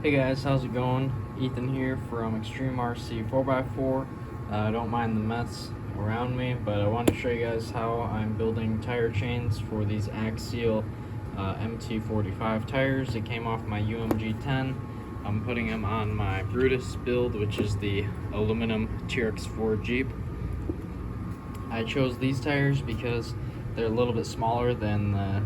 Hey guys, how's it going? Ethan here from Extreme RC 4x4. Don't mind the mess around me, but I wanted to show you guys how I'm building tire chains for these Axial MT45 tires. It came off my UMG 10. I'm putting them on my Brutus build, which is the aluminum TRX4 Jeep. I chose these tires because they're a little bit smaller than the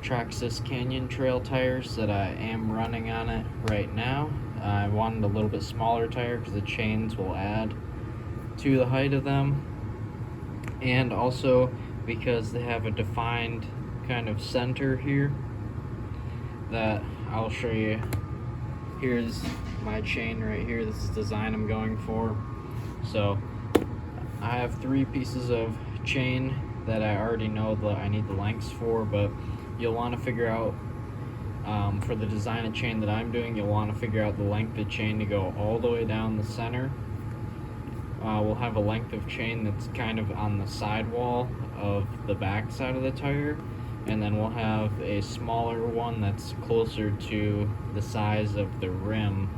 Traxxas Canyon Trail tires that I am running on it right now. I wanted a little bit smaller tire because the chains will add to the height of them, and also because they have a defined kind of center here that I'll show you. Here's my chain right here. This is the design I'm going for. So I have 3 pieces of chain that I already know that I need the lengths for, but you'll want to figure out, for the design of chain that I'm doing, you'll want to figure out the length of chain to go all the way down the center. We'll have a length of chain that's kind of on the sidewall of the back side of the tire, and then we'll have a smaller one that's closer to the size of the rim.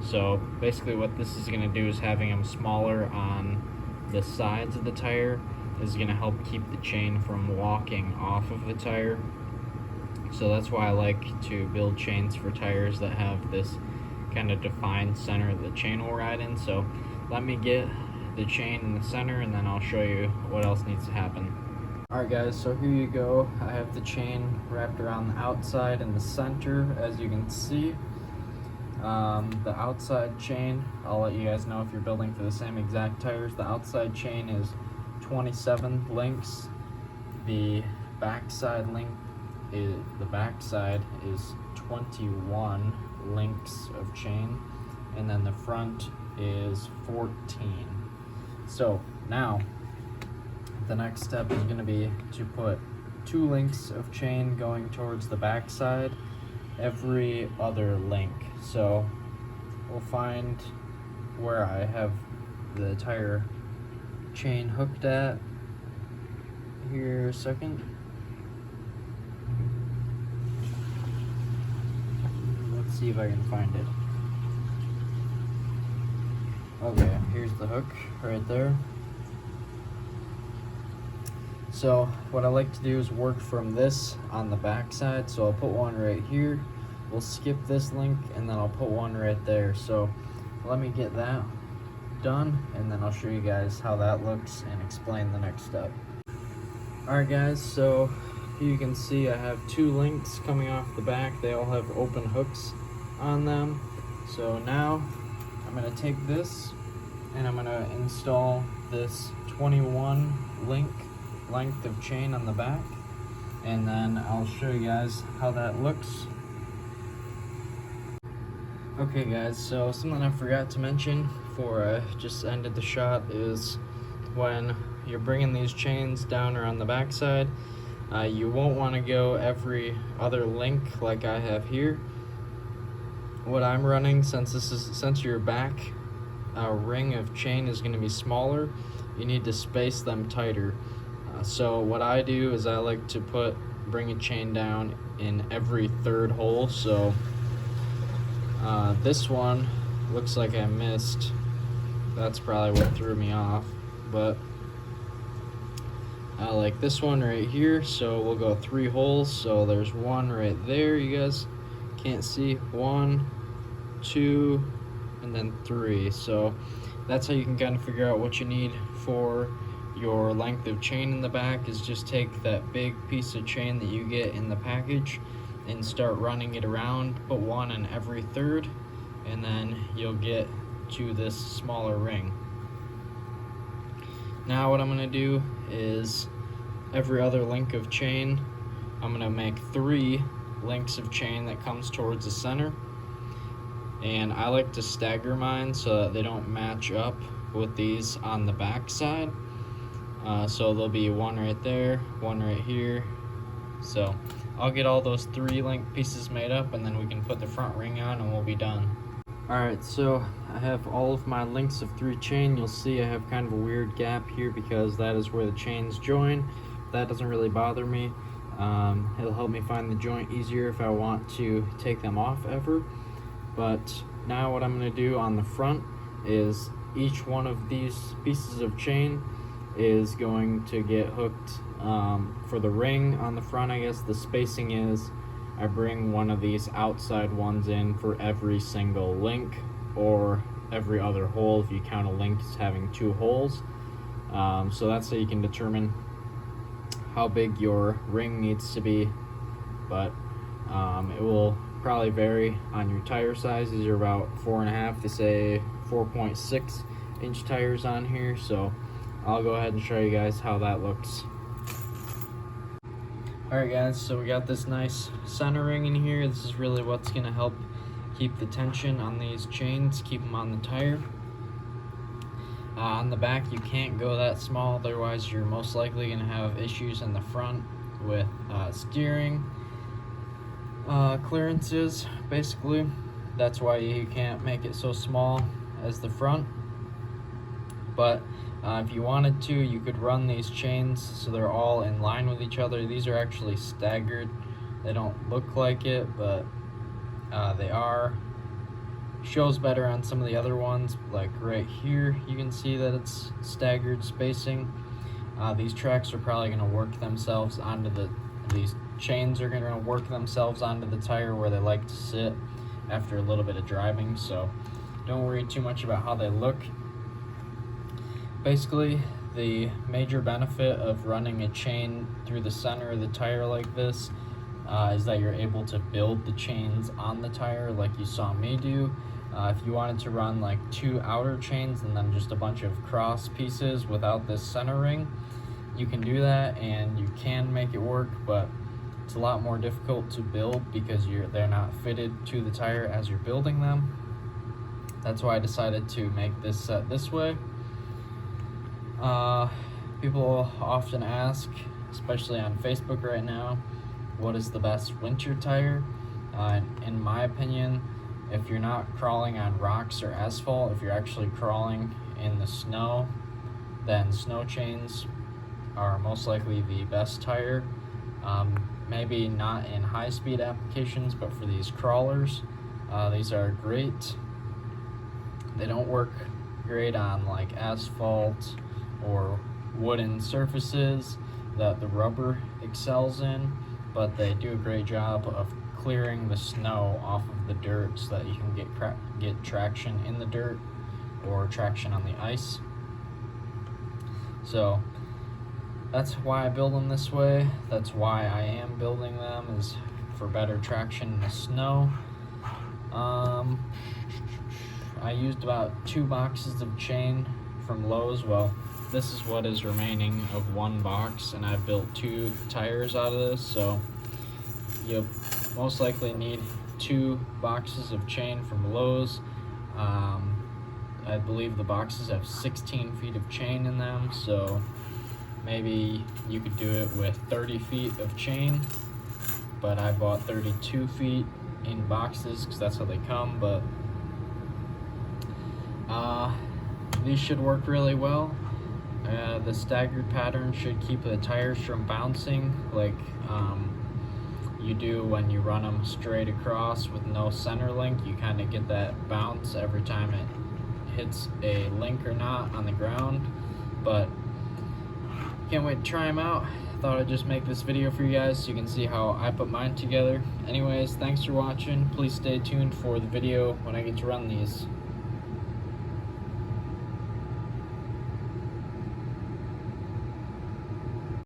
So basically what this is going to do is having them smaller on the sides of the tire is going to help keep the chain from walking off of the tire. So that's why I like to build chains for tires that have this kind of defined center that the chain will ride in. So let me get the chain in the center and then I'll show you what else needs to happen. Alright guys, so here you go. I have the chain wrapped around the outside and the center, as you can see. The outside chain, I'll let you guys know if you're building for the same exact tires. The outside chain is 27 links. The backside is 21 links of chain, and then the front is 14. So now the next step is going to be to put 2 links of chain going towards the backside every other link. So we'll find where I have the tire chain hooked at here a second. Let's see if I can find it. Okay, here's the hook right there. So what I like to do is work from this on the back side. So I'll put one right here. We'll skip this link and then I'll put one right there. So let me get that done and then I'll show you guys how that looks and explain the next step. Alright guys, so here you can see I have 2 links coming off the back. They all have open hooks on them. So now I'm going to take this and I'm going to install this 21 link length of chain on the back, and then I'll show you guys how that looks. Okay guys, so something I forgot to mention before I just ended the shot is when you're bringing these chains down around the backside, you won't want to go every other link like I have here. What I'm running, since your back ring of chain is going to be smaller, you need to space them tighter. So what I do is I like to bring a chain down in every 3rd hole. So this one looks like I missed. That's probably what threw me off. But I like this one right here. So we'll go 3 holes. So there's one right there. You guys can't see. 1, 2, and then 3. So that's how you can kind of figure out what you need for your length of chain in the back. Is just take that big piece of chain that you get in the package and start running it around. Put one in every 3rd, and then you'll get to this smaller ring. Now what I'm going to do is every other link of chain, I'm going to make 3 links of chain that comes towards the center, and I like to stagger mine so that they don't match up with these on the back side. So there'll be one right there, one right here. So I'll get all those 3 link pieces made up and then we can put the front ring on and we'll be done. Alright, so I have all of my links of 3 chain. You'll see I have kind of a weird gap here because that is where the chains join. That doesn't really bother me. It'll help me find the joint easier if I want to take them off ever. But now what I'm going to do on the front is each one of these pieces of chain is going to get hooked. For the ring on the front, I guess the spacing is I bring one of these outside ones in for every single link, or every other hole if you count a link as having 2 holes. So that's how you can determine how big your ring needs to be, but it will probably vary on your tire size. These are about 4.5 to say 4.6 inch tires on here, so I'll go ahead and show you guys how that looks. Alright guys, so we got this nice center ring in here. This is really what's going to help keep the tension on these chains, keep them on the tire. On the back you can't go that small, otherwise you're most likely going to have issues in the front with steering clearances. Basically, that's why you can't make it so small as the front. But if you wanted to, you could run these chains so they're all in line with each other. These are actually staggered. They don't look like it, but they are. Shows better on some of the other ones, like right here you can see that it's staggered spacing. These tracks are probably going to work themselves onto these chains are going to work themselves onto the tire where they like to sit after a little bit of driving, so don't worry too much about how they look. Basically, the major benefit of running a chain through the center of the tire like this is that you're able to build the chains on the tire like you saw me do. If you wanted to run like 2 outer chains and then just a bunch of cross pieces without this center ring, you can do that and you can make it work, but it's a lot more difficult to build because they're not fitted to the tire as you're building them. That's why I decided to make this set this way. People often ask, especially on Facebook right now, what is the best winter tire? In my opinion, if you're not crawling on rocks or asphalt, if you're actually crawling in the snow, then snow chains are most likely the best tire. Maybe not in high-speed applications, but for these crawlers, these are great. They don't work great on like asphalt or wooden surfaces that the rubber excels in, but they do a great job of clearing the snow off of the dirt so that you can get traction in the dirt or traction on the ice. So that's why I build them this way. That's why I am building them, is for better traction in the snow. I used about 2 boxes of chain from Lowe's. Well, this is what is remaining of 1 box, and I built 2 tires out of this, so you'll most likely need 2 boxes of chain from Lowe's. I believe the boxes have 16 feet of chain in them, so maybe you could do it with 30 feet of chain, but I bought 32 feet in boxes because that's how they come. But these should work really well. The staggered pattern should keep the tires from bouncing like you do when you run them straight across with no center link. You kind of get that bounce every time it hits a link or not on the ground. But can't wait to try them out. Thought I'd just make this video for you guys so you can see how I put mine together. Anyways, thanks for watching. Please stay tuned for the video when I get to run these.